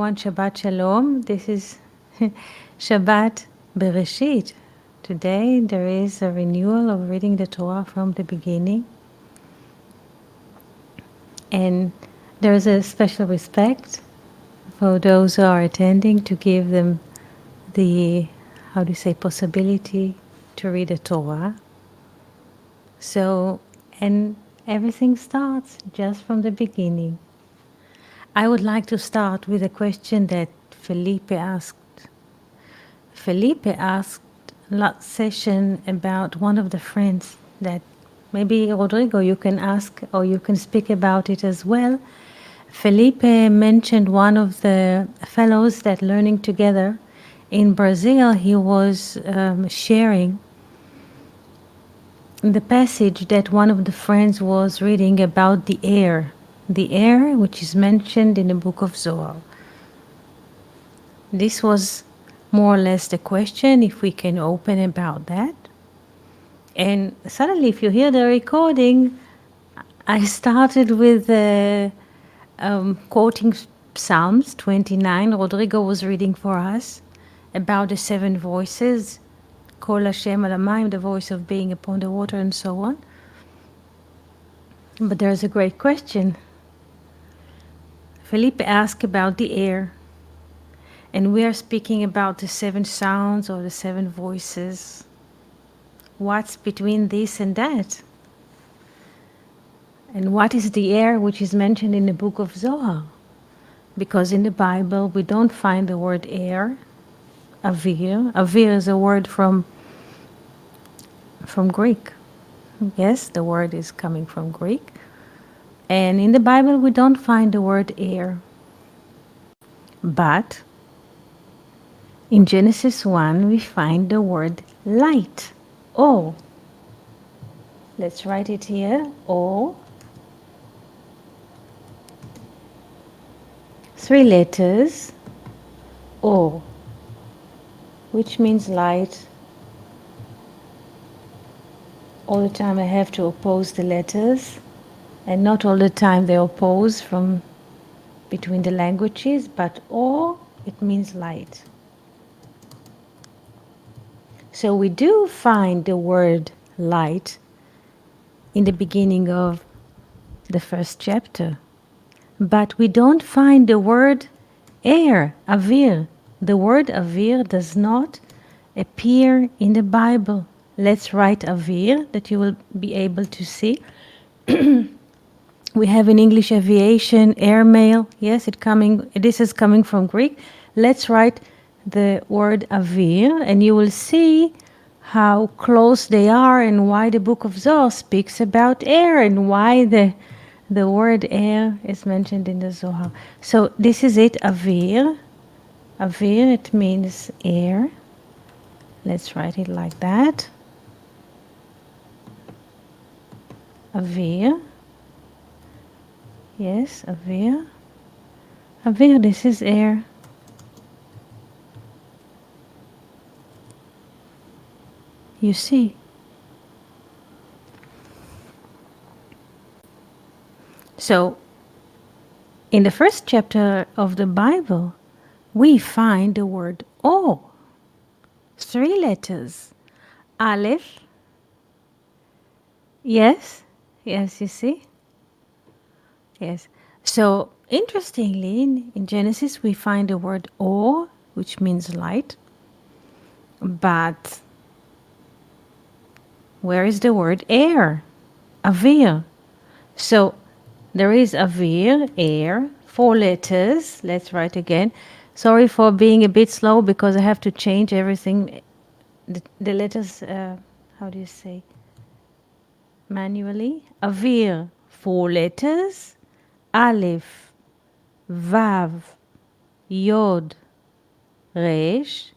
Shabbat Shalom. This is Shabbat Bereshit. Today there is a renewal of reading the Torah from the beginning. And there is a special respect for those who are attending to give them the, possibility to read the Torah. So, and everything starts just from the beginning. I would like to start with a question that Felipe asked. Felipe asked last session about one of the friends that maybe Rodrigo you can ask or you can speak about it as well. Felipe mentioned one of the fellows that learning together in Brazil. He was sharing the passage that one of the friends was reading about the air which is mentioned in the book of Zohar. This was more or less the question, if we can open about that. And suddenly, if you hear the recording, I started with quoting Psalms 29. Rodrigo was reading for us about the seven voices, Kol Hashem al Hamayim, the voice of being upon the water, and so on. But there's a great question. Felipe asked about the air. And we are speaking about the seven sounds or the seven voices. What's between this and that? And what is the air which is mentioned in the book of Zohar? Because in the Bible we don't find the word air, avir. Avir is a word from Greek. Yes, the word is coming from Greek. And in the Bible we don't find the word air. But in Genesis 1 we find the word light. O. Let's write it here. O. 3 letters. O. Which means light. All the time I have to oppose the letters. And not all the time they oppose from between the languages. But O, it means light. So we do find the word light in the beginning of the first chapter. But we don't find the word air, avir. The word avir does not appear in the Bible. Let's write avir that you will be able to see. We have in English aviation, airmail. Yes, this is coming from Greek. Let's write the word avir and you will see how close they are and why the book of Zohar speaks about air and why the word air is mentioned in the Zohar. So this is it, avir. Avir, it means air. Let's write it like that. Avir. Yes, avir. Avir, this is air. You see. So, in the first chapter of the Bible, we find the word O. 3 letters. Aleph. Yes, you see. Yes. So, interestingly, in Genesis, we find the word O, which means light. But where is the word air? Avir. So, there is avir, air, 4 letters. Let's write again. Sorry for being a bit slow because I have to change everything. The letters, how do you say? Manually. Avir, 4 letters. Aleph, Vav, Yod, Resh.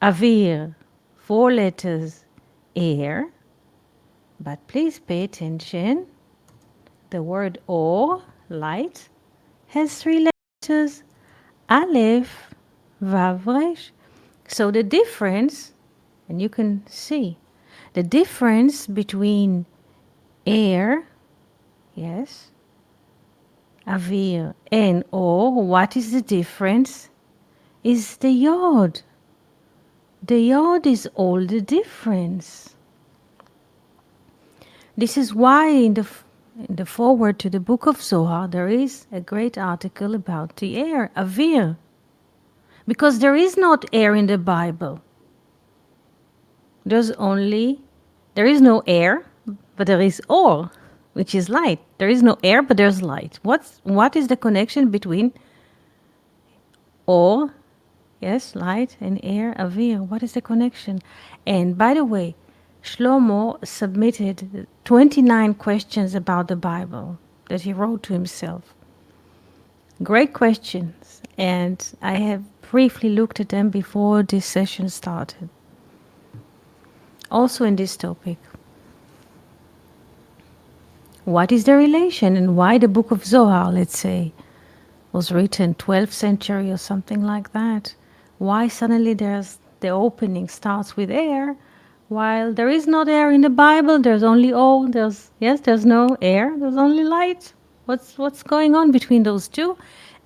Avir, 4 letters. Air. But please pay attention. The word or, light, has 3 letters, Aleph, Vav, Resh. So the difference, and you can see, the difference between air, yes, Avir, and or. What is the difference? Is the Yod. The Yod is all the difference. This is why in the foreword to the book of Zohar there is a great article about the air, Avir. Because there is not air in the Bible. There is no air, but there is or, which is light. There is no air, but there's light. What is the connection between or, yes, light, and air, avir? What is the connection? And by the way, Shlomo submitted 29 questions about the Bible that he wrote to himself. Great questions, and I have briefly looked at them before this session started. Also in this topic. What is the relation and why the book of Zohar, let's say, was written 12th century or something like that? Why suddenly the opening starts with air, while there is not air in the Bible, there's only there's no air, there's only light. What's going on between those two?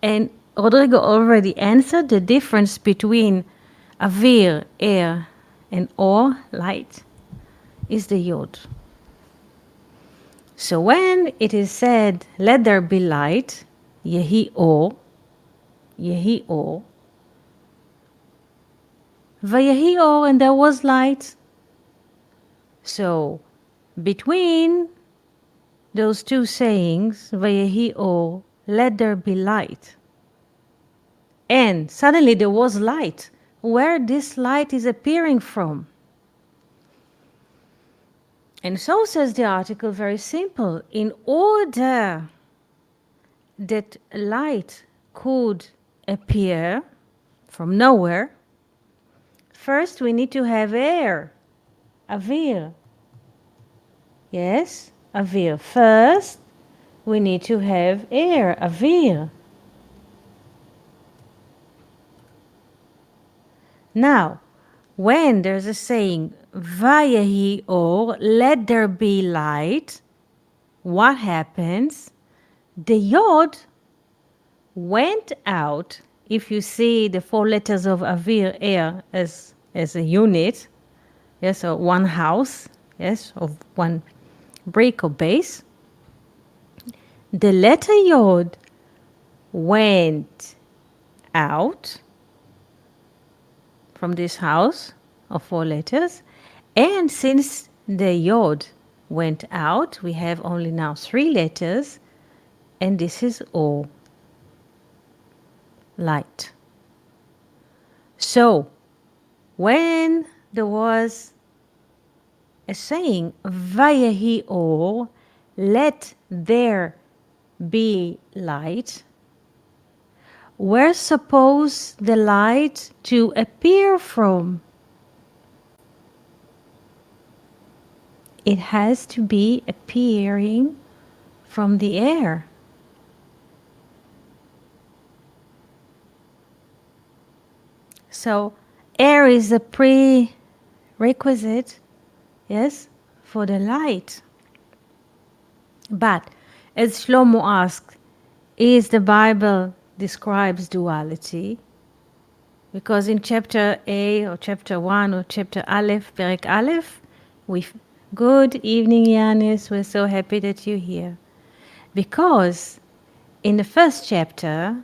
And Rodrigo already answered the difference between avir, air, and or, light, is the yod. So when it is said, let there be light, yehi or, vayehi or, and there was light. So between those two sayings, vayehi or, let there be light, and suddenly there was light, where this light is appearing from. And so says the article, very simple. In order that light could appear from nowhere, first we need to have air, avir. Yes, avir. First, we need to have air, avir. Now, when there's a saying, vayehi or, let there be light, what happens? The yod went out. If you see the four letters of avir, air, as a unit, yes, or one house, yes, of one brick or base, the letter yod went out from this house of four letters, and since the yod went out, we have only now three letters, and this is O, light. So when there was a saying, vayehi or, let there be light, where suppose the light to appear from? It has to be appearing from the air. So air is a prerequisite, yes, for the light. But as Shlomo asked, is the Bible describes duality? Because in chapter A or chapter 1 or chapter Aleph, Perek Aleph, good evening, Yanis, we're so happy that you're here. Because in the first chapter,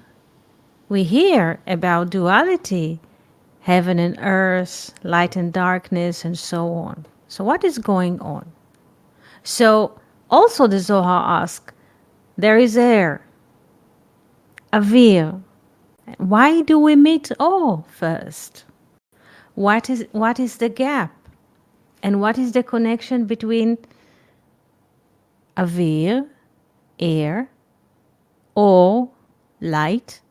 we hear about duality, heaven and earth, light and darkness, and so on. So what is going on? So also the Zohar asks, there is air, avir. Why do we meet all first? What is the gap? And what is the connection between avir, air, or light,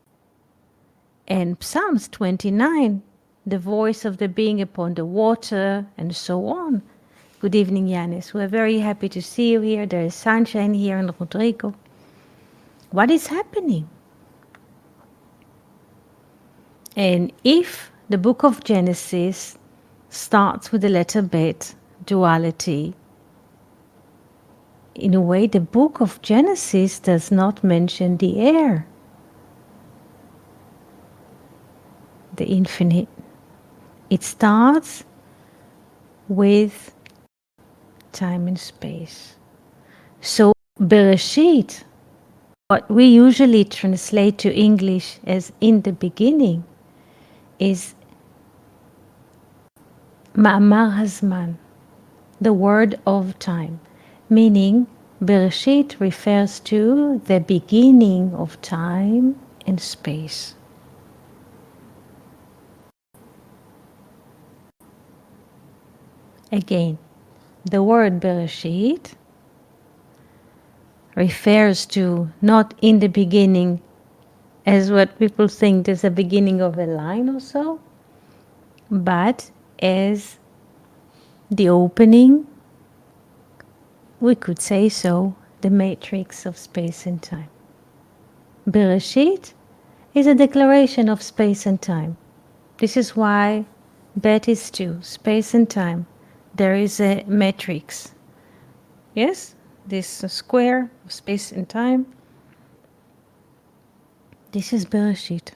and Psalms 29, the voice of the being upon the water, and so on? Good evening, Yanis. We're very happy to see you here. There is sunshine here in Rodrigo. What is happening? And if the book of Genesis starts with the letter Bet, duality, in a way, the book of Genesis does not mention the air, the infinite. It starts with time and space. So Bereshit, what we usually translate to English as in the beginning, is Ma'amar Hazman, the word of time, meaning Bereshit refers to the beginning of time and space. Again, the word Bereshit refers to not in the beginning as what people think there's a beginning of a line or so, but as the opening, we could say so, the matrix of space and time. Bereshit is a declaration of space and time. This is why Bet is 2, space and time. There is a matrix. Yes? This square of space and time. This is Bereshit.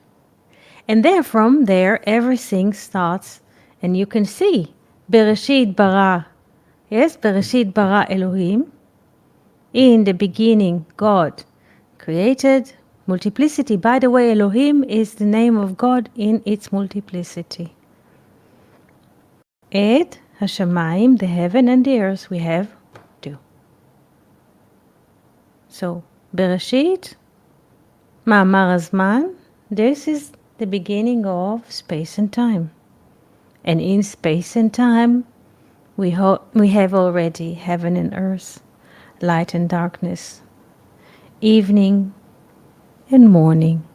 And there, from there, everything starts. And you can see, Bereshit bara. Yes, Bereshit bara Elohim. In the beginning, God created multiplicity. By the way, Elohim is the name of God in its multiplicity. Et Hashamayim, the heaven and the earth, we have 2. So, Bereshit, Ma'amar Hazman, this is the beginning of space and time. And in space and time, we have already heaven and earth, light and darkness, evening and morning.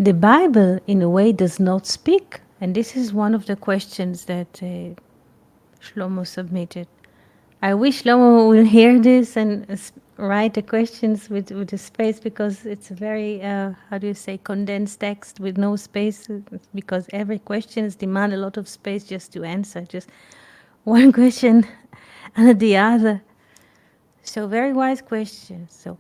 The Bible, in a way, does not speak, and this is one of the questions that Shlomo submitted. I wish Shlomo will hear this and write the questions with the space, because it's a very, how do you say, condensed text with no space, because every question demands a lot of space just to answer, just one question and the other. So very wise questions. So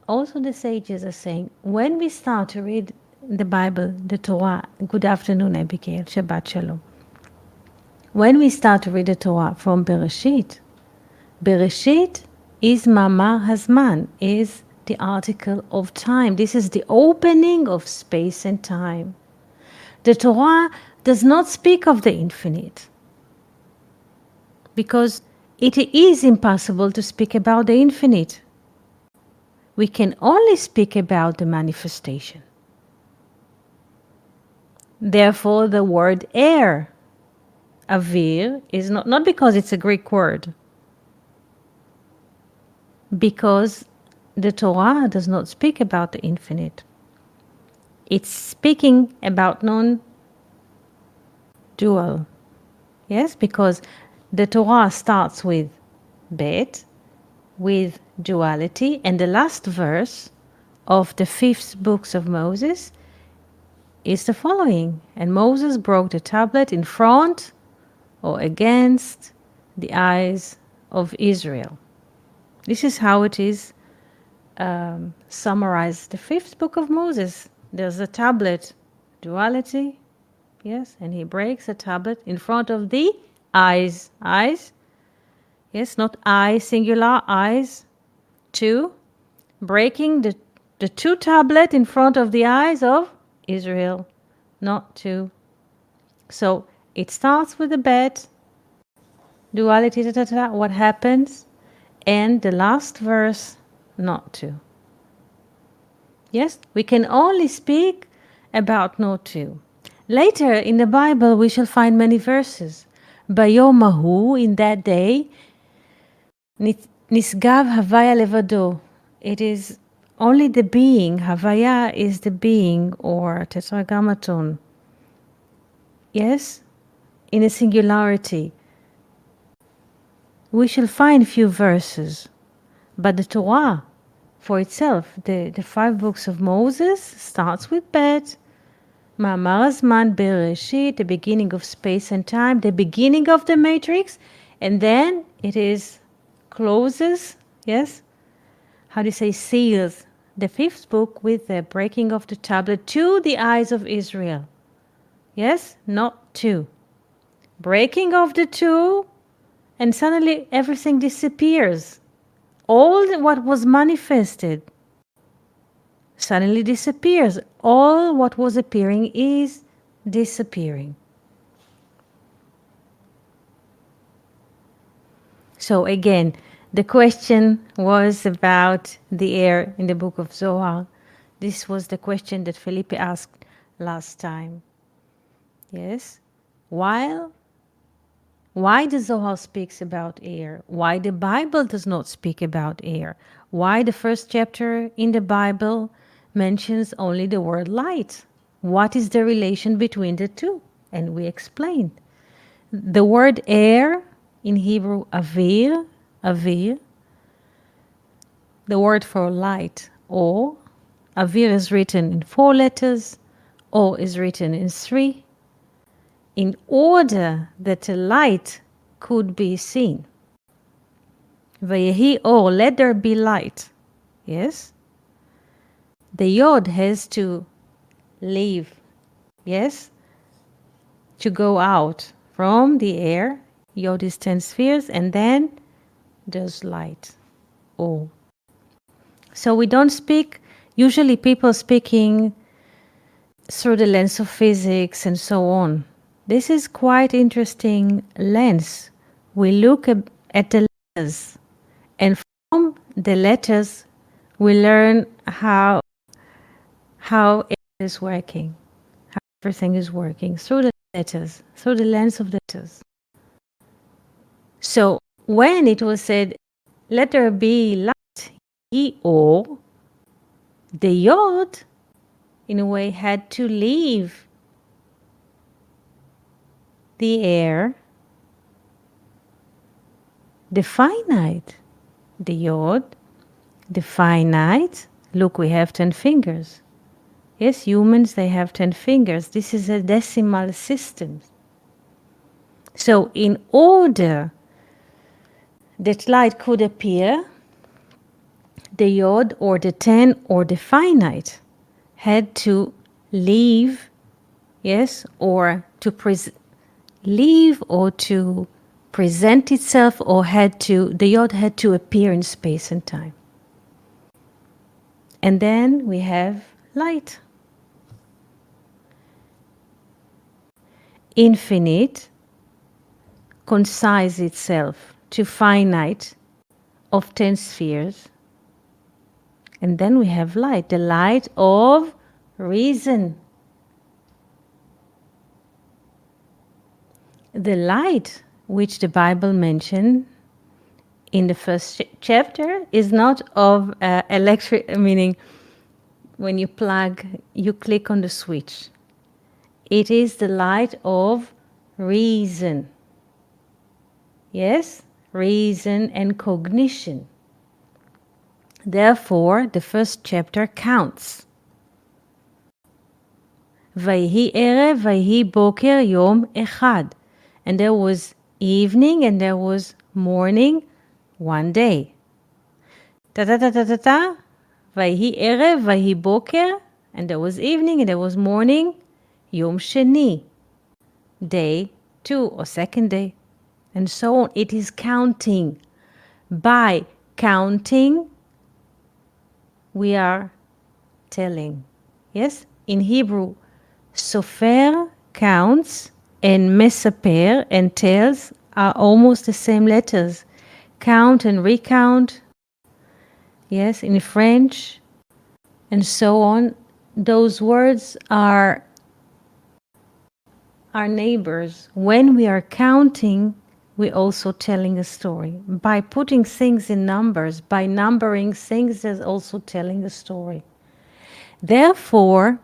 also the sages are saying, when we start to read the Bible, the Torah, good afternoon, Abigail, Shabbat Shalom. When we start to read the Torah from Bereshit, Bereshit is Ma'amar Hazman, is the article of time. This is the opening of space and time. The Torah does not speak of the infinite, because it is impossible to speak about the infinite. We can only speak about the manifestation. Therefore, the word air, avir, is not because it's a Greek word, because the Torah does not speak about the infinite. It's speaking about non-dual. Yes, because the Torah starts with Bet, with duality, and the last verse of the 5th books of Moses is the following: and Moses broke the tablet in front or against the eyes of Israel. This is how it is summarized. The 5th book of Moses, there's a tablet, duality, yes, and he breaks a tablet in front of the eyes. Eyes, yes, not eye, singular, eyes, 2, breaking the 2 tablet in front of the eyes of Israel, not 2. So it starts with the bet, duality, what happens, and the last verse, not 2. Yes, we can only speak about not 2. Later in the Bible, we shall find many verses. Bayom Mahu, in that day, Nisgav Havaya Levado. It is only the being. Havaya is the being, or Tetragrammaton. Yes, in a singularity. We shall find few verses, but the Torah for itself, the 5 books of Moses, starts with Bet, Ma'amar Azman Bereshit, the beginning of space and time, the beginning of the matrix, and then it is closes, yes? How do you say seals? The fifth book with the breaking of the tablet to the eyes of Israel. Yes? Not two. Breaking of the two, and suddenly everything disappears. All what was manifested suddenly disappears. All what was appearing is disappearing. So again, the question was about the air in the book of Zohar. This was the question that Felipe asked last time. Yes? Why the Zohar speaks about air? Why the Bible does not speak about air? Why the first chapter in the Bible mentions only the word light? What is the relation between the two? And we explained. The word air in Hebrew, avir, the word for light, or, avir is written in 4 letters, or is written in 3, in order that the light could be seen. Vayehi or, let there be light. Yes? The yod has to leave. Yes? To go out from the air. Yod is 10 spheres, and then there's light. Or. So we don't speak, usually people speaking through the lens of physics and so on. This is quite interesting lens. We look at the letters, and from the letters we learn how it is working, how everything is working through the letters, through the lens of the letters. So when it was said, let there be light, or, the yod in a way had to leave the air, the finite, the yod, the finite. Look, we have 10 fingers. Yes, humans, they have 10 fingers. This is a decimal system. So in order that light could appear, the yod or the 10 or the finite had to leave, yes, or to leave or to present itself, or the yod had to appear in space and time. And then we have light. Infinite concises itself to finite of 10 spheres. And then we have light, the light of reason. The light which the Bible mentioned in the first chapter is not of electric, meaning when you click on the switch. It is the light of reason. Yes, reason and cognition. Therefore, the first chapter counts. Vayhi erev, vayhi boker, yom echad. And there was evening and there was morning, one day. Ta-ta-ta-ta-ta-ta. Vayhi erev, vayhi boker. And there was evening and there was morning, yom sheni. Day 2 or second day. And so on. It is counting. By counting, we are telling. Yes? In Hebrew, sofer counts and mesaper and tells are almost the same letters. Count and recount. Yes, in French and so on. Those words are our neighbors. When we are counting, we're also telling a story. By putting things in numbers, by numbering things, there's also telling a story. Therefore,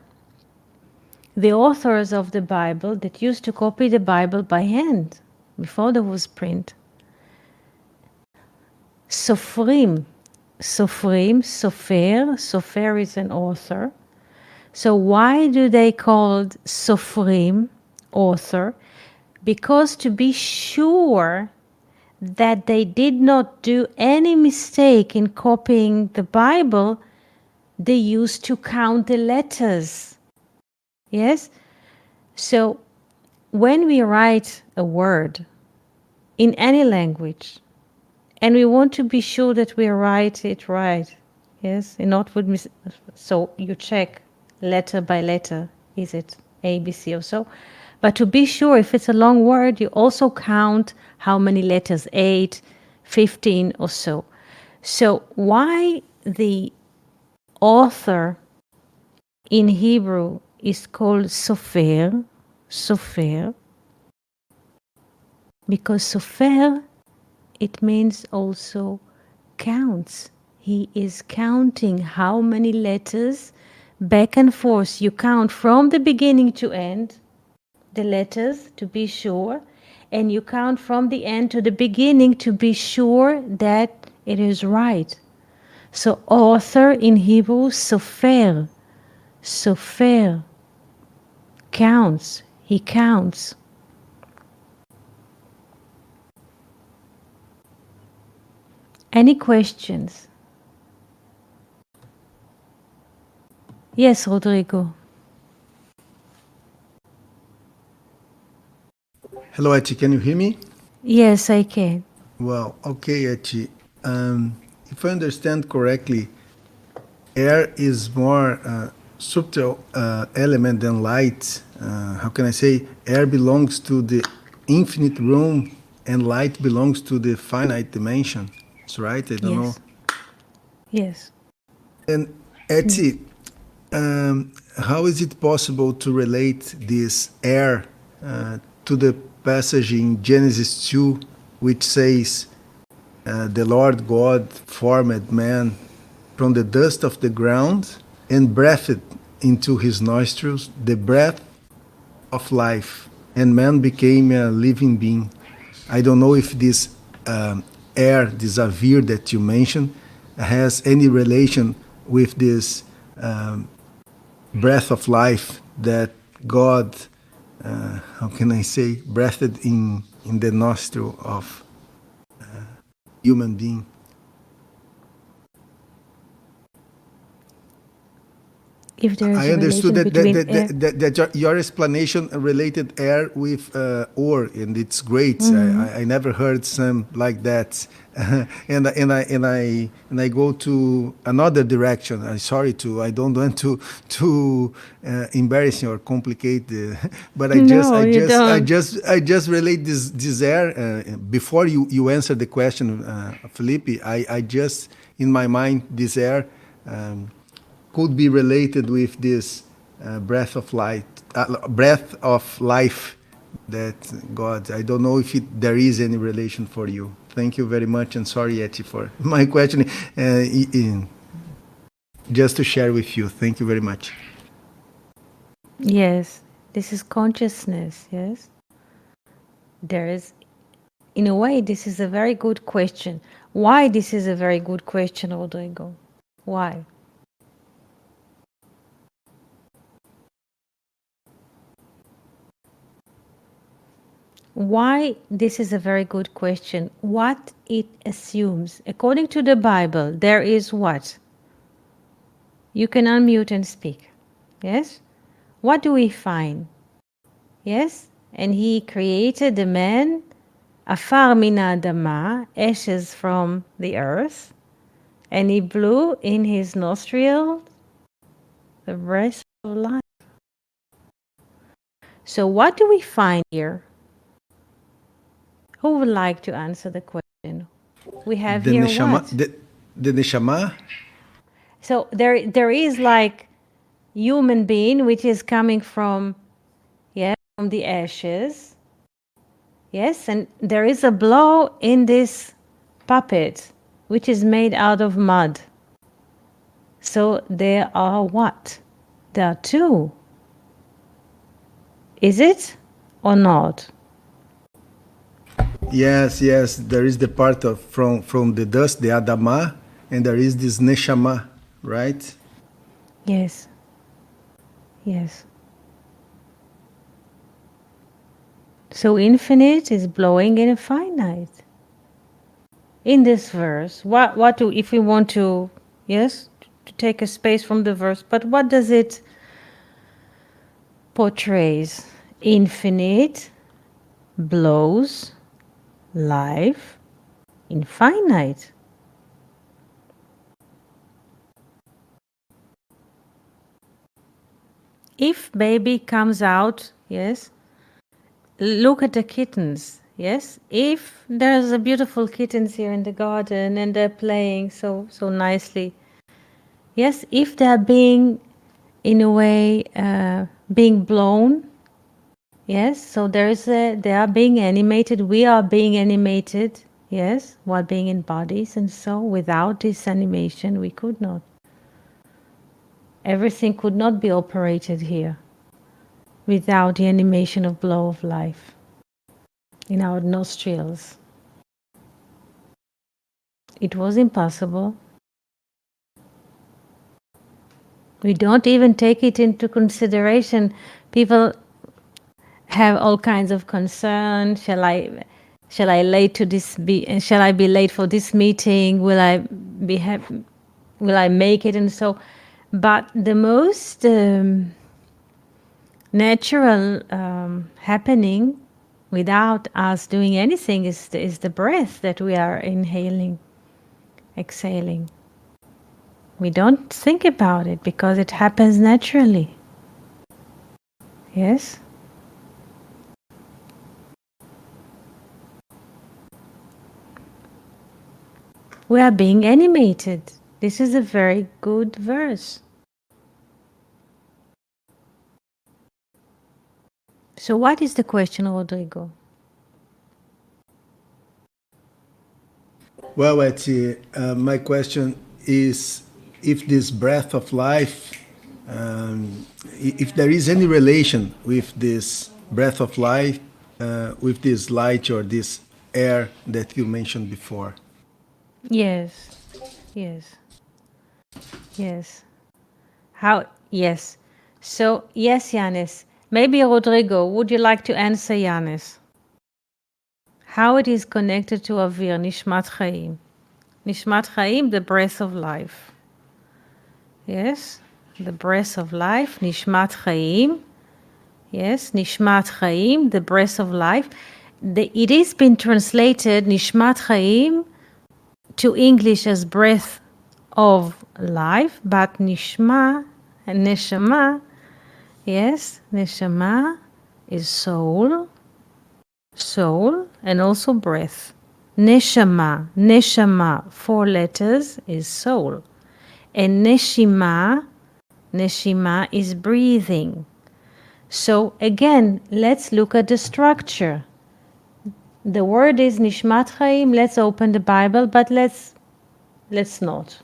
the authors of the Bible that used to copy the Bible by hand, before there was print, sofer, sofer is an author. So why do they called Sofrim, author? Because to be sure that they did not do any mistake in copying the Bible, they used to count the letters. Yes? So when we write a word in any language, and we want to be sure that we write it right, yes, and not would so you check letter by letter, is it A, B, C, or so? But to be sure, if it's a long word, you also count how many letters, 8, 15, or so. So why the author in Hebrew is called Sofer, Sofer, because Sofer, it means also counts. He is counting how many letters back and forth. You count from the beginning to end, the letters to be sure, and you count from the end to the beginning to be sure that it is right. So author in Hebrew, sofer, sofer, counts. He counts. Any questions? Yes, Rodrigo. Hello, Eti, can you hear me? Yes, I can. Well, okay, Eti. If I understand correctly, air is more subtle element than light. How can I say? Air belongs to the infinite room, and light belongs to the finite dimension. That's right. I don't know. Yes. Yes. And Eti, how is it possible to relate this air to the passage in Genesis 2, which says, the Lord God formed man from the dust of the ground and breathed into his nostrils the breath of life, and man became a living being. I don't know if this air, this avir that you mentioned, has any relation with this breath of life that God, how can I say, breathed in the nostril of human being. If there is I a understood relation that between air. your explanation related air with ore, and it's great. Mhm. I never heard some like that, and I go to another direction. I'm sorry to, I don't want to embarrass you or complicate the, but No, you don't. I just relate this air before you answer the question, Felipe. I just in my mind this air. Could be related with this breath of life that God. I don't know if there is any relation for you. Thank you very much, and sorry, Eti, for my question. Just to share with you. Thank you very much. Yes, this is consciousness. Yes, there is. In a way, this is a very good question. Why this is a very good question, Rodrigo? Why? Why this is a very good question? What it assumes, according to the Bible, there is what? You can unmute and speak. Yes? What do we find? Yes? And he created the man, afar min adama, ashes from the earth, and he blew in his nostril the breath of life. So what do we find here? Who would like to answer the question? We have The here neshama, what? the neshama. So there is like human being which is coming from, yeah, from the ashes. Yes, and there is a blow in this puppet which is made out of mud. So there are what? There are two. Is it or not? Yes, yes. There is the part of from the dust, the adama, and there is this neshama, right? Yes. Yes. So infinite is blowing in a finite. In this verse, what do, if we want to, yes, to take a space from the verse, but what does it portrays? Infinite blows life infinite. If baby comes out, yes, look at the kittens, yes. If there's a beautiful kittens here in the garden and they're playing so nicely, yes. If they're being, in a way, being blown, yes. So they are being animated. We are being animated, yes, while being in bodies, and so without this animation, we could not. Everything could not be operated here without the animation of blow of life in our nostrils. It was impossible. We don't even take it into consideration. People have all kinds of concern. Shall I late to this shall I be late for this meeting? Will I make it? And so, but the most natural happening without us doing anything is the breath that we are inhaling, exhaling. We don't think about it because it happens naturally. Yes? We are being animated. This is a very good verse. So what is the question, Rodrigo? Well, Etty, my question is if this breath of life, if there is any relation with this breath of life, with this light or this air that you mentioned before. Yes. Yes. Yes. How? Yes. So, yes, Yanis. Maybe Rodrigo, would you like to answer Yanis? How it is connected to Avir, Nishmat Chaim. Nishmat Chaim, the breath of life. Yes? The breath of life, Nishmat Chaim. Yes, Nishmat Chaim, the breath of life. It is been translated, Nishmat Chaim, to English as breath of life, but Nishma and Neshama, yes, Neshama is soul, and also breath. Neshama, 4 letters, is soul. And Neshima is breathing. So again, let's look at the structure. The word is Nishmat Chaim. Let's open the Bible, but let's not.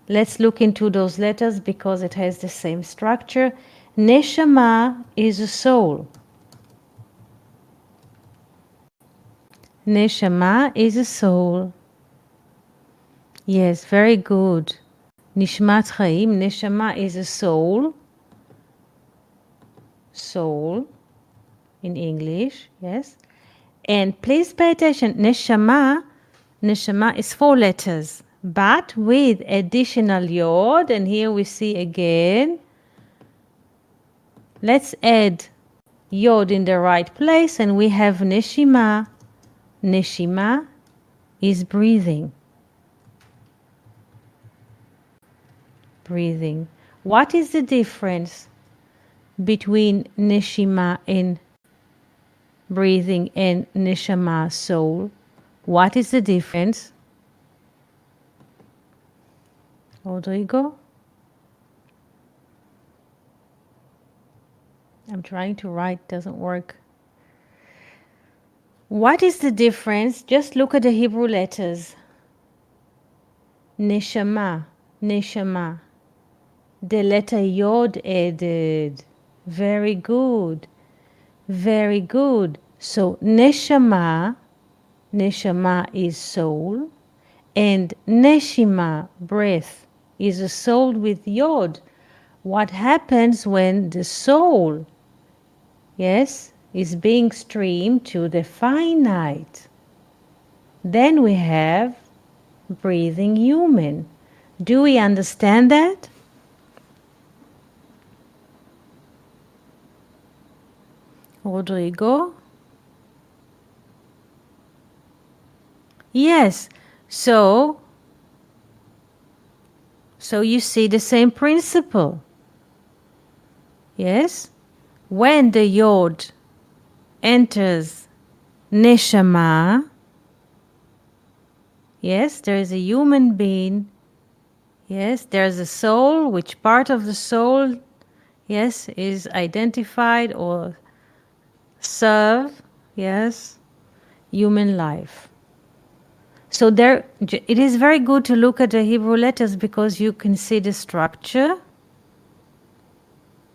Let's look into those letters because it has the same structure. Neshama is a soul. Neshama is a soul. Yes, very good. Nishmat Chaim, Neshama is a soul. Soul in English, yes. And please pay attention, Neshama is 4 letters, but with additional yod, and here we see again, let's add yod in the right place, and we have Neshima. Neshima is breathing. Breathing. What is the difference between Neshima and breathing and Neshama, soul? What is the difference? Rodrigo? I'm trying to write, doesn't work. What is the difference? Just look at the Hebrew letters. Neshama. The letter Yod added. Very good. Very good. So Neshama is soul, and Neshima, breath, is a soul with Yod. what happens when the soul, yes, is being streamed to the finite. Then we have breathing human. Do we understand that? Rodrigo? Yes. So you see the same principle. Yes? When the yod enters neshama, yes, there is a human being. Yes, there's a soul, which part of the soul, yes, is identified or serve, yes, human life. So there, it is very good to look at the Hebrew letters because you can see the structure.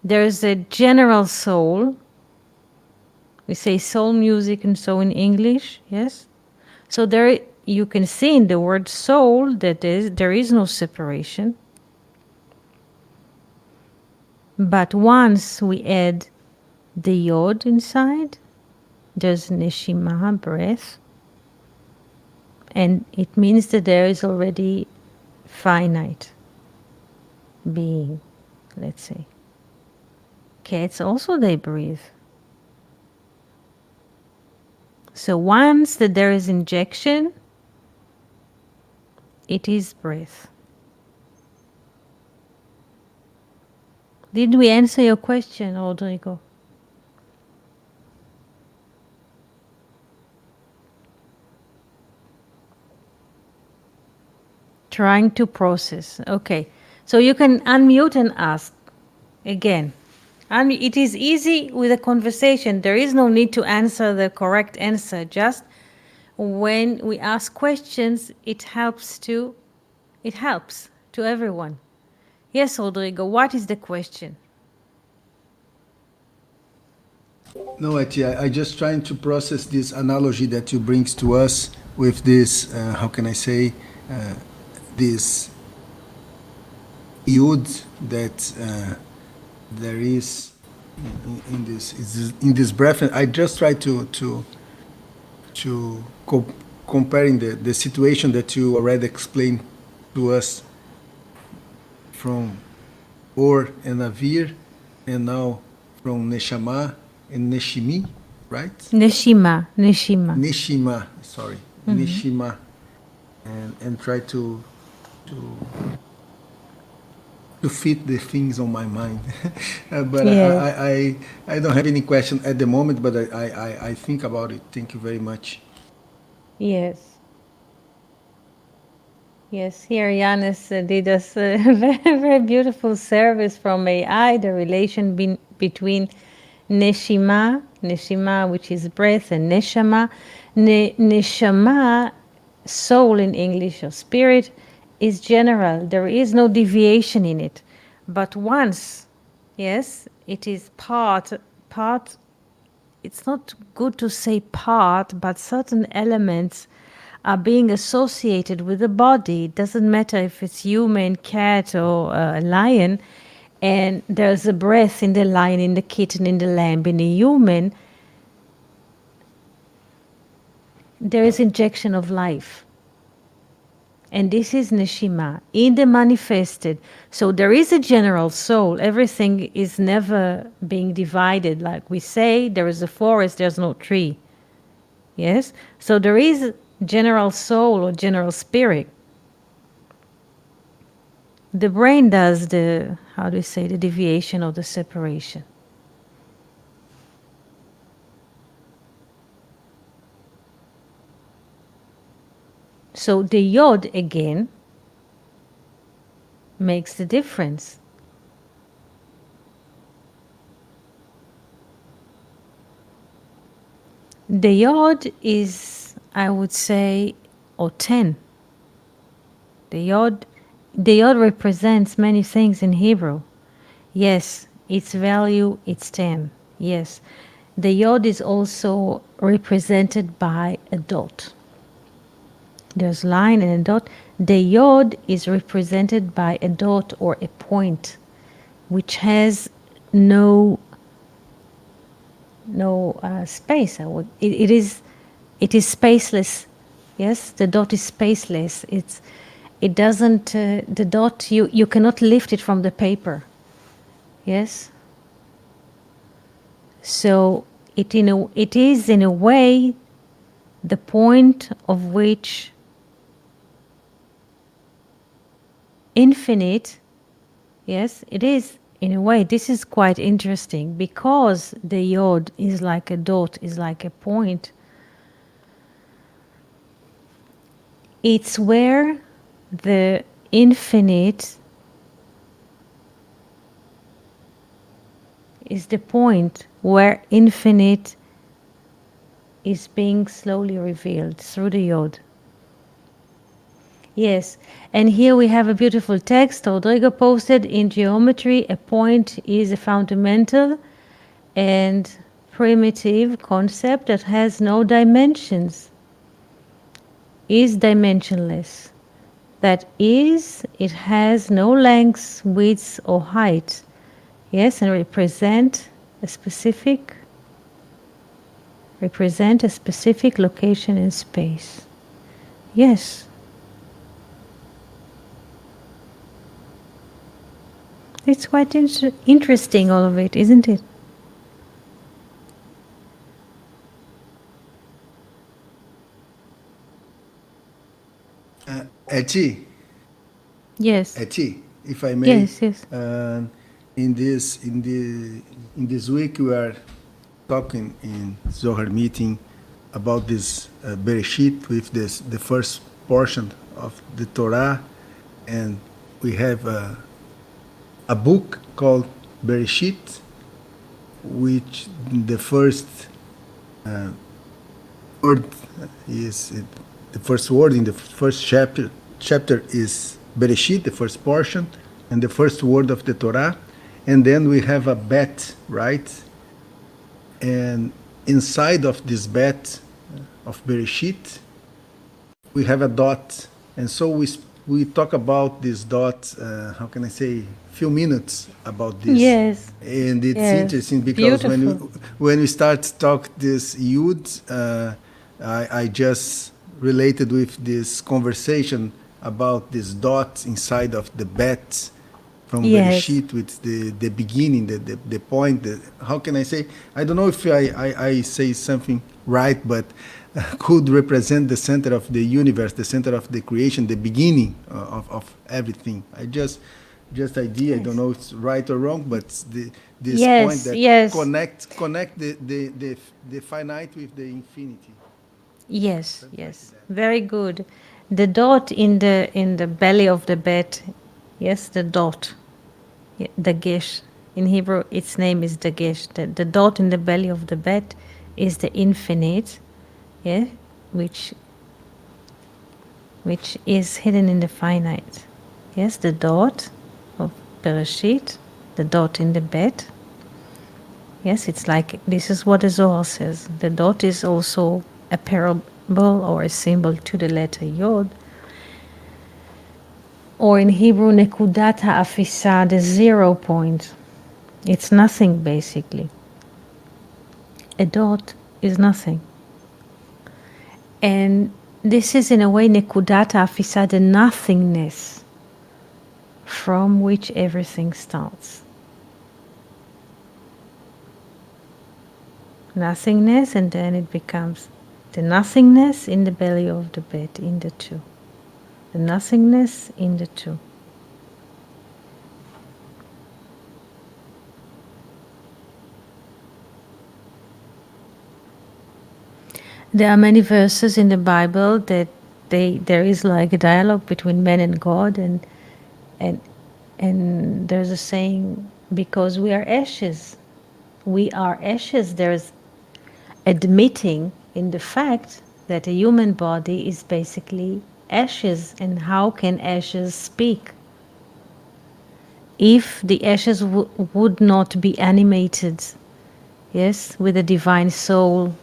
There is a general soul. We say soul music and so in English, yes. So there you can see in the word soul that there is no separation. But once we add the yod inside, there's neshima, breath, and it means that there is already finite being, let's say. Cats also, they breathe. So once that there is injection, it is breath. Did we answer your question, Rodrigo? Trying to process. Okay. So you can unmute and ask again. And it is easy with a conversation. There is no need to answer the correct answer. Just when we ask questions, it helps to everyone. Yes, Rodrigo, what is the question? No, Eti, I just trying to process this analogy that you brings to us with this, how can I say, this yud that there is in this breath. And I just try to comparing the situation that you already explained to us from Or and Avir, and now from Neshama and Neshimi, right? Neshima. Neshima, sorry, Neshima, and try to to fit the things on my mind. But Yes. I don't have any question at the moment, but I think about it. Thank you very much. Yes. Yes, here Yanis did us a very, very beautiful service from AI, the relation between neshima, which is breath, and neshama. Neshama, soul in English, or spirit, is general. There is no deviation in it. But once, yes, it is part, it's not good to say part, but certain elements are being associated with the body. It doesn't matter if it's human, cat, or a lion. And there's a breath in the lion, in the kitten, in the lamb, in the human. There is injection of life. And this is neshima, in the manifested. So there is a general soul. Everything is never being divided. Like we say, there is a forest, there's no tree. Yes? So there is general soul or general spirit. The brain does the, how do you say, the deviation or the separation. So the yod again makes the difference. The yod is, I would say, or 10. The yod represents many things in Hebrew. Yes, its value, it's 10. Yes. The yod is also represented by a dot. There's line and a dot. The yod is represented by a dot or a point, which has no space. It is spaceless. Yes, the dot is spaceless. It doesn't the dot, you cannot lift it from the paper. Yes, so it is in a way the point of which infinite. Yes, it is in a way. This is quite interesting because the yod is like a dot, is like a point. It's where the infinite is the point where infinite is being slowly revealed through the yod. Yes, and here we have a beautiful text. Rodrigo posted, in geometry, a point is a fundamental and primitive concept that has no dimensions, is dimensionless. That is, it has no length, width, or height. Yes, and represent a specific location in space. Yes. It's quite interesting, all of it, isn't it? Eti, Yes. Eti, if I may, Yes, yes. uh, in this week we are talking in Zohar meeting about this Bereshit with this the first portion of the Torah, and we have a book called Bereshit, which the first word is the first word in the first chapter is Bereshit, the first portion, and the first word of the Torah, and then we have a bet, right? And inside of this bet of Bereshit, we have a dot, and so we talk about this dot. How can I say? Few minutes about this, Yes. and it's Yes. interesting because Beautiful. when we start to talk this yud, I just related with this conversation about this dot inside of the bet from Yes. Bereshit with the beginning, the point. How can I say? I don't know if I say something right, but could represent the center of the universe, the center of the creation, the beginning of everything. I just idea. I don't Yes. know if it's right or wrong, but this point Yes. that Yes. connect the finite with the infinity. Yes. Something like Yes. that. Very good. The dot in the belly of the bed. Yes, the dot. The gesh. In Hebrew, its name is the gesh. The dot in the belly of the bed is the infinite. Yeah, which is hidden in the finite. Yes, the dot of Bereshit, the dot in the bed. Yes, it's like this is what the Zohar says. The dot is also a parable or a symbol to the letter Yod, or in Hebrew, Nekudat ha'afisa, the 0 point. It's nothing basically. A dot is nothing. And this is in a way Nekudat ha'afisa, the nothingness from which everything starts. Nothingness, and then it becomes the nothingness in the belly of the bed, in the two. The nothingness in the two. There are many verses in the Bible that there is like a dialogue between man and God, and and there's a saying, because we are ashes. We are ashes. There's admitting in the fact that a human body is basically ashes, and how can ashes speak? If the ashes would not be animated, yes, with a divine soul,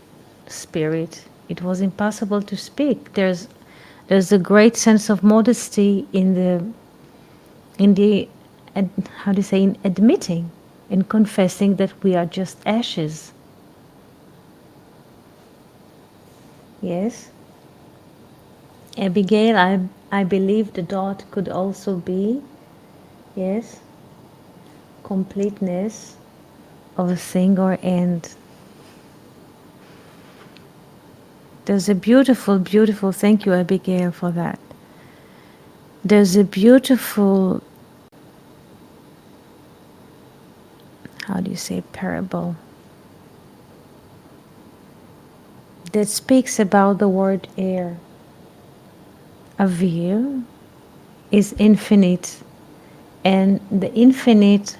spirit, it was impossible to speak. There's a great sense of modesty in the and how do you say, in admitting, in confessing that we are just ashes. Yes? Abigail, I believe the dot could also be, yes, completeness of a thing or end. There's a beautiful, beautiful, thank you, Abigail, for that. There's a beautiful, how do you say, parable that speaks about the word air. Avir is infinite, and the infinite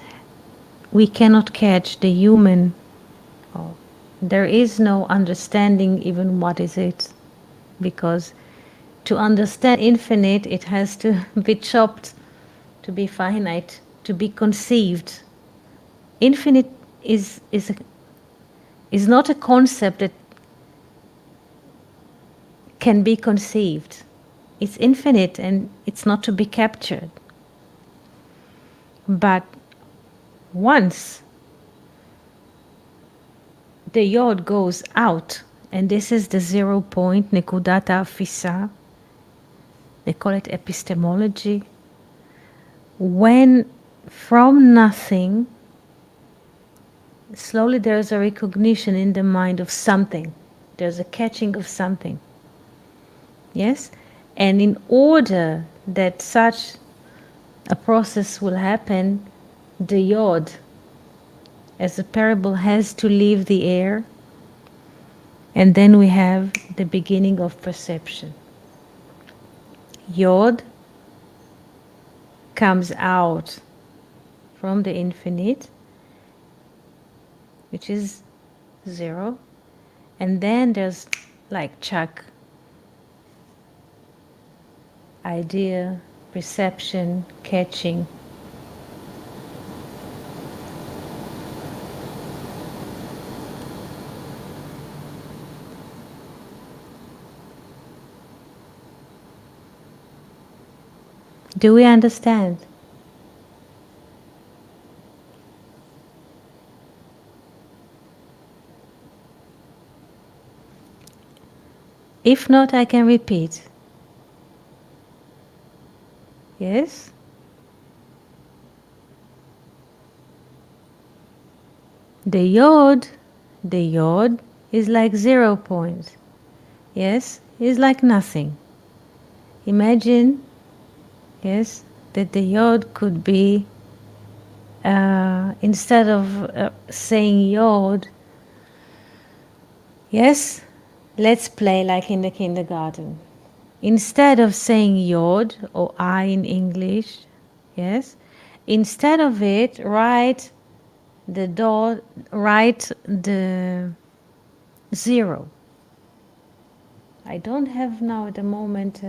we cannot catch. The human, oh, there is no understanding even what is it, because to understand infinite it has to be chopped, to be finite, to be conceived. Infinite is not a concept that can be conceived. It's infinite and it's not to be captured. But once the yod goes out, and this is the 0 point, nekudat ha'afisa, they call it epistemology, when from nothing, slowly there's a recognition in the mind of something. There's a catching of something. Yes? And in order that such a process will happen, the yod, as a parable, has to leave the air, and then we have the beginning of perception. Yod comes out from the infinite, which is 0, and then there's like chak, idea, perception, catching. Do we understand? If not, I can repeat. Yes? The yod is like 0 point. Yes? Is like nothing. Imagine, yes, that the yod could be, instead of saying yod, yes, let's play like in the kindergarten. Instead of saying yod or I in English, yes, instead of it, write the dot, write the 0. I don't have now at the moment,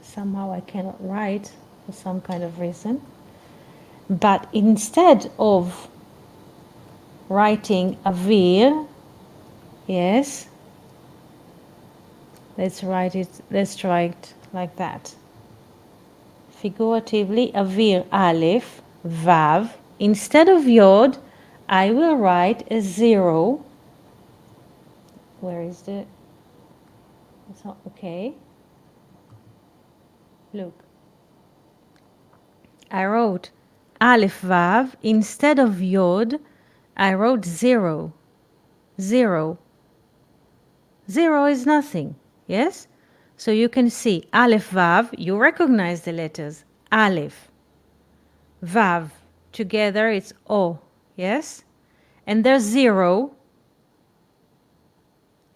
somehow I cannot write for some kind of reason. But instead of writing avir, yes, let's try it like that. Figuratively, avir aleph, vav. Instead of yod, I will write a 0. Where is the, it's not okay. Look. I wrote aleph vav. Instead of yod, I wrote 0. 0. 0 is nothing. Yes? So you can see aleph vav, you recognize the letters. Aleph, vav, together it's o. Yes? And there's 0.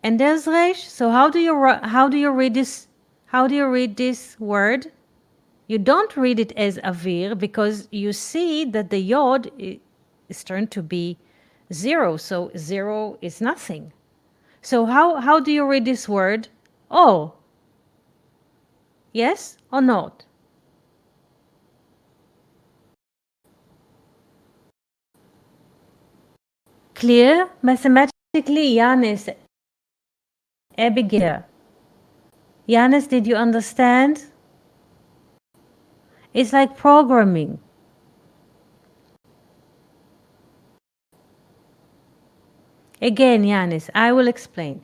And there's resh. So how do you read this? How do you read this word? You don't read it as avir because you see that the yod is turned to be 0. So 0 is nothing. So how do you read this word? Oh, yes or not? Clear? Mathematically, Yanis, Abigail. Yanis, did you understand? It's like programming. Again, Yanis, I will explain.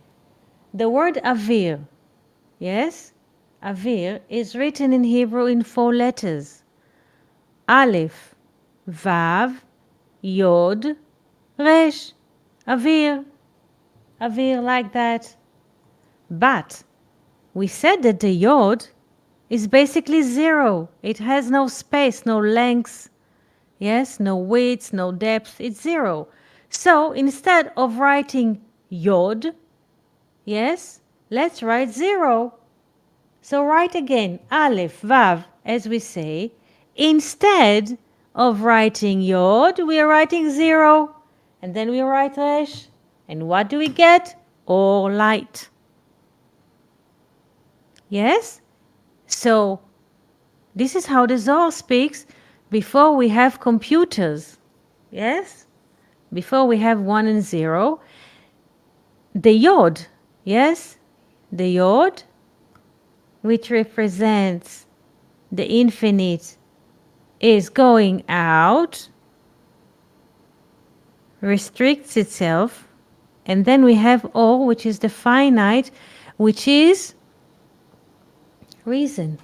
The word avir, yes? Avir is written in Hebrew in 4 letters. Aleph, Vav, Yod, Resh. Avir. Avir like that. But we said that the Yod is basically 0. It has no space, no length, yes, no width, no depth. It's 0. So instead of writing Yod, yes, let's write 0. So write again, Aleph, Vav, as we say. Instead of writing Yod, we are writing 0. And then we write Resh. And what do we get? Or light. Yes? So this is how the Zohar speaks before we have computers. Yes? Before we have 1 and 0. The Yod, yes? The Yod, which represents the infinite, is going out, restricts itself, and then we have O, which is the finite, which is reason.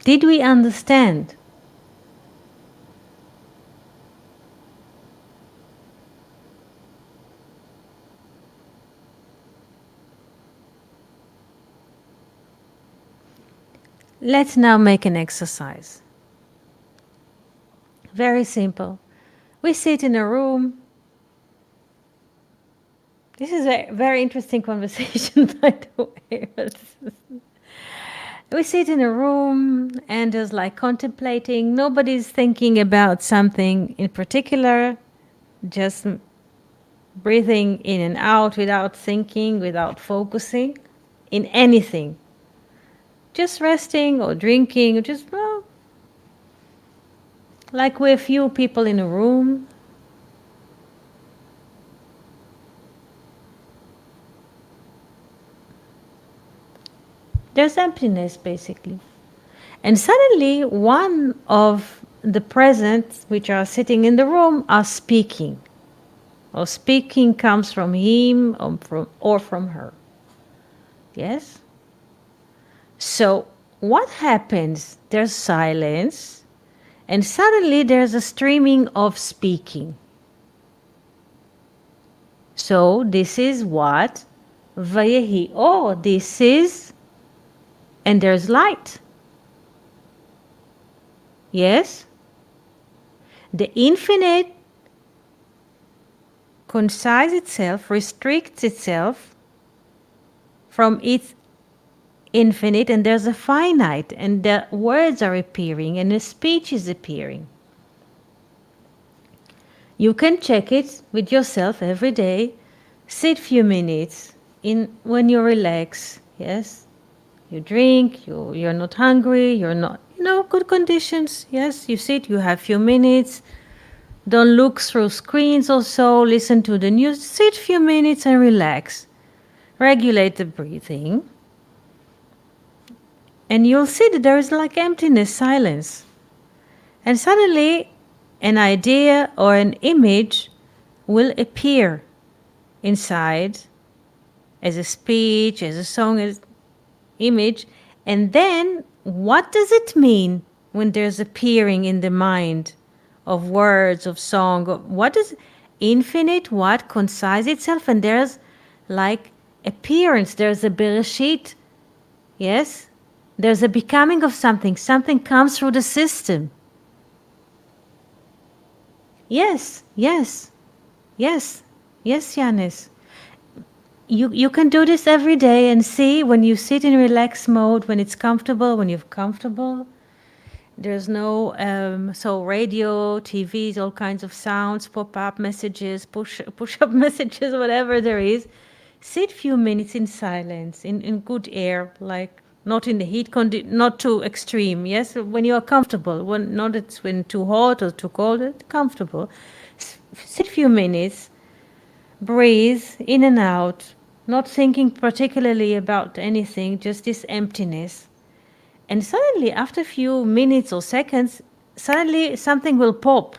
Did we understand? Let's now make an exercise. Very simple. We sit in a room. This is a very interesting conversation, by the way. We sit in a room and there's like contemplating. Nobody's thinking about something in particular, just breathing in and out without thinking, without focusing in anything. Just resting or drinking, or just, well, like we're few people in a room. There's emptiness, basically. And suddenly, one of the presents which are sitting in the room are speaking. Or speaking comes from him or from her. Yes? So, what happens? There's silence, and suddenly there's a streaming of speaking. So, this is what? Vayehi. Oh, this is, and there's light. Yes? The infinite concises itself, restricts itself from its infinite, and there's a finite, and the words are appearing, and the speech is appearing. You can check it with yourself every day. Sit few minutes when you relax. Yes? You drink, you're not hungry, you're not, good conditions. Yes, you sit, you have few minutes. Don't look through screens or so, listen to the news. Sit few minutes and relax. Regulate the breathing. And you'll see that there is like emptiness, silence. And suddenly an idea or an image will appear inside as a speech, as a song, as image. And then what does it mean when there's appearing in the mind of words, of song? What is infinite? What concises itself? And there's like appearance. There's a Bereshit. Yes? There's a becoming of something. Something comes through the system. Yes, yes, yes, yes, Yanis. You can do this every day and see when you sit in relaxed mode, when it's comfortable, when you're comfortable. There's no, so radio, TVs, all kinds of sounds, pop-up messages, push-up messages, whatever there is. Sit few minutes in silence, in good air, like not in the heat, not too extreme, yes? When you are comfortable, not it's when too hot or too cold, comfortable. Sit few minutes, breathe in and out, not thinking particularly about anything, just this emptiness. And suddenly, after a few minutes or seconds, suddenly something will pop.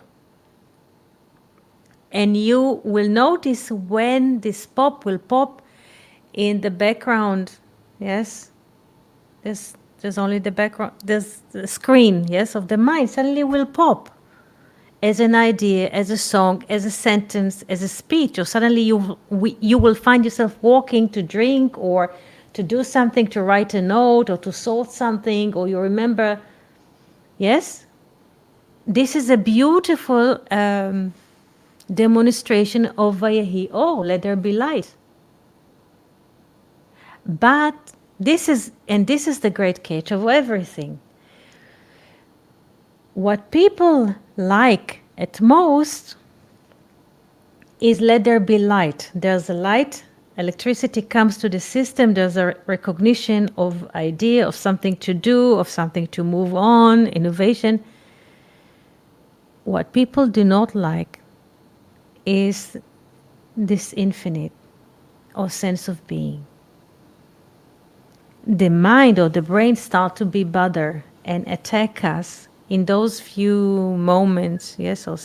And you will notice when this pop will pop in the background. Yes, there's only the background, there's the screen, yes, of the mind suddenly will pop as an idea, as a song, as a sentence, as a speech, or suddenly you will find yourself walking to drink or to do something, to write a note or to sort something, or you remember. Yes, this is a beautiful demonstration of Vayehi Or, let there be light. But this is the great catch of everything. What people like at most is let there be light. There's a light, electricity comes to the system, there's a recognition of idea, of something to do, of something to move on, innovation. What people do not like is this infinite or sense of being. The mind or the brain start to be bothered and attack us in those few moments, yes, or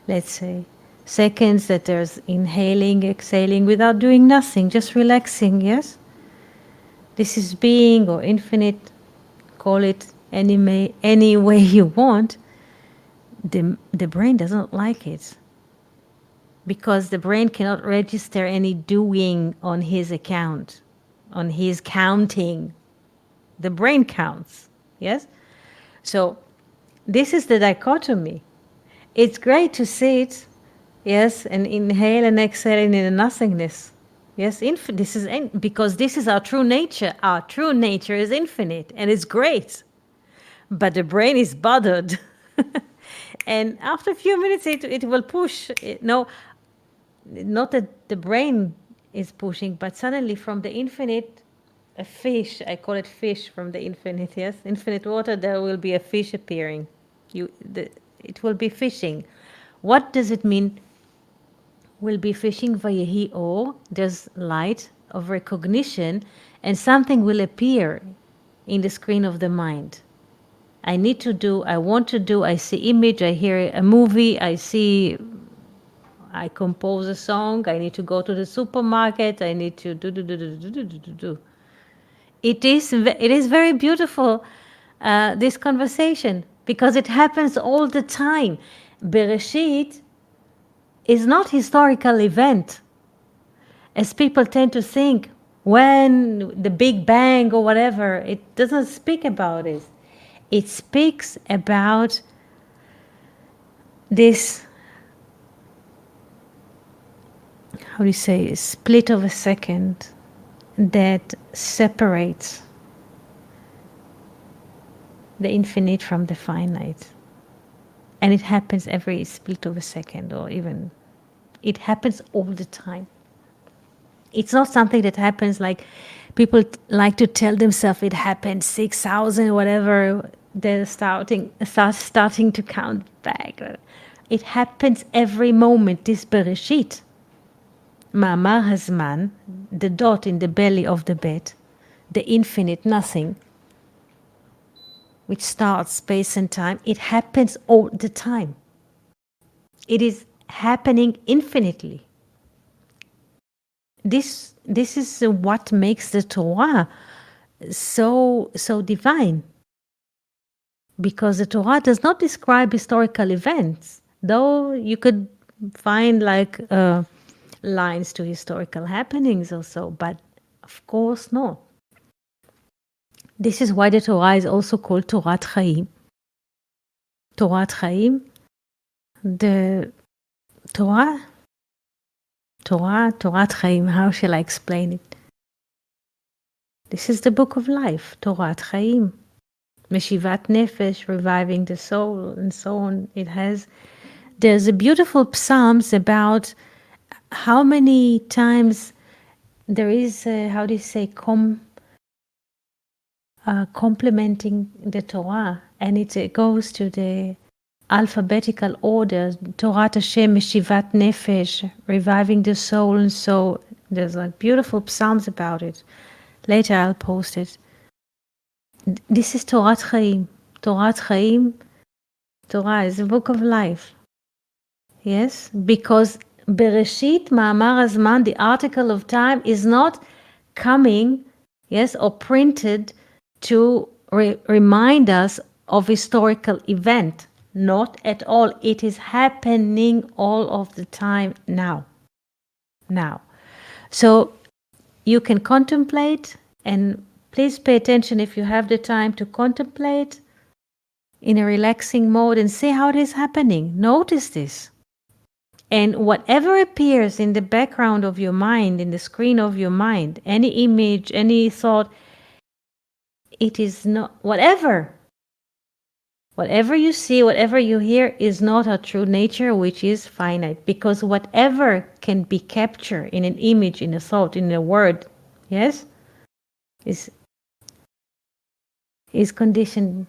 let's say seconds that there's inhaling, exhaling without doing nothing, just relaxing, yes? This is being or infinite, call it any way you want. The brain doesn't like it because the brain cannot register any doing on his account, on his counting. The brain counts, yes? So this is the dichotomy. It's great to sit, yes, and inhale and exhale in the nothingness. Yes, this is because this is our true nature. Our true nature is infinite and it's great. But the brain is bothered. And after a few minutes, it will push. No, not that the brain is pushing, but suddenly from the infinite, a fish, I call it fish from the infinite, yes? Infinite water, there will be a fish appearing. It will be fishing. What does it mean? Will be fishing Vayehi Or, there's light of recognition, and something will appear in the screen of the mind. I need to do, I want to do, I see image, I hear a movie, I compose a song, I need to go to the supermarket, I need to do. It is very beautiful, this conversation, because it happens all the time. Bereshit is not historical event, as people tend to think, when the Big Bang or whatever. It doesn't speak about it. It speaks about this, how do you say, split of a second that separates the infinite from the finite. And it happens every split of a second, or even, it happens all the time. It's not something that happens like people like to tell themselves it happened 6,000, whatever, they're starting to count back. It happens every moment, this Bereshit. Ma'amar Hazman, the dot in the belly of the bed, the infinite nothing, which starts space and time, it happens all the time. It is happening infinitely. This is what makes the Torah so divine, because the Torah does not describe historical events, though you could find like lines to historical happenings or so, but of course not. This is why the Torah is also called Torat Chaim. Torat Chaim, the Torat Chaim, how shall I explain it? This is the book of life, Torat Chaim. Meshivat Nefesh, reviving the soul, and so on. There's a beautiful psalms about how many times there is, how do you say, complementing the Torah, and it goes to the alphabetical order. Torat Hashem, Meshivat Nefesh, reviving the soul, and so there's like beautiful psalms about it. Later I'll post it. This is Torat Chaim. Torat Chaim, Torah is a book of life. Yes, because Bereshit, Ma'amar Azman, the article of time, is not coming, yes, or printed to remind us of historical event. Not at all. It is happening all of the time now. Now. So you can contemplate, and please pay attention if you have the time to contemplate in a relaxing mode and see how it is happening. Notice this. And whatever appears in the background of your mind, in the screen of your mind, any image, any thought, it is not, whatever you see, whatever you hear is not our true nature, which is finite. Because whatever can be captured in an image, in a thought, in a word, yes, is conditioned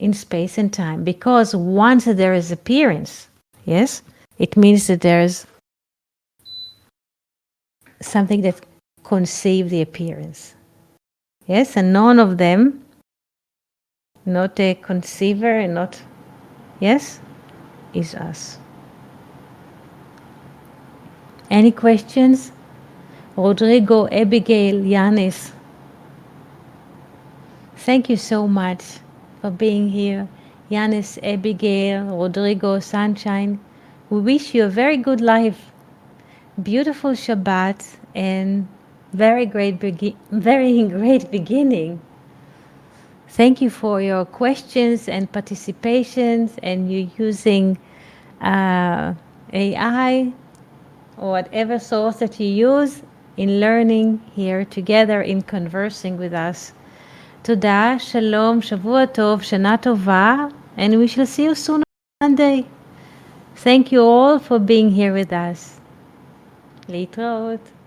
in space and time. Because once there is appearance, yes, it means that there is something that conceive the appearance. Yes, and none of them, not a conceiver and not, yes, is us. Any questions? Rodrigo, Abigail, Yanis, thank you so much for being here. Yanis, Abigail, Rodrigo, Sunshine, we wish you a very good life, beautiful Shabbat, and very great beginning. Thank you for your questions and participations, and you using AI or whatever source that you use in learning here together, in conversing with us. Toda, shalom, shavua tov, shana tova, and we shall see you soon on Monday. Thank you all for being here with us. להתראות.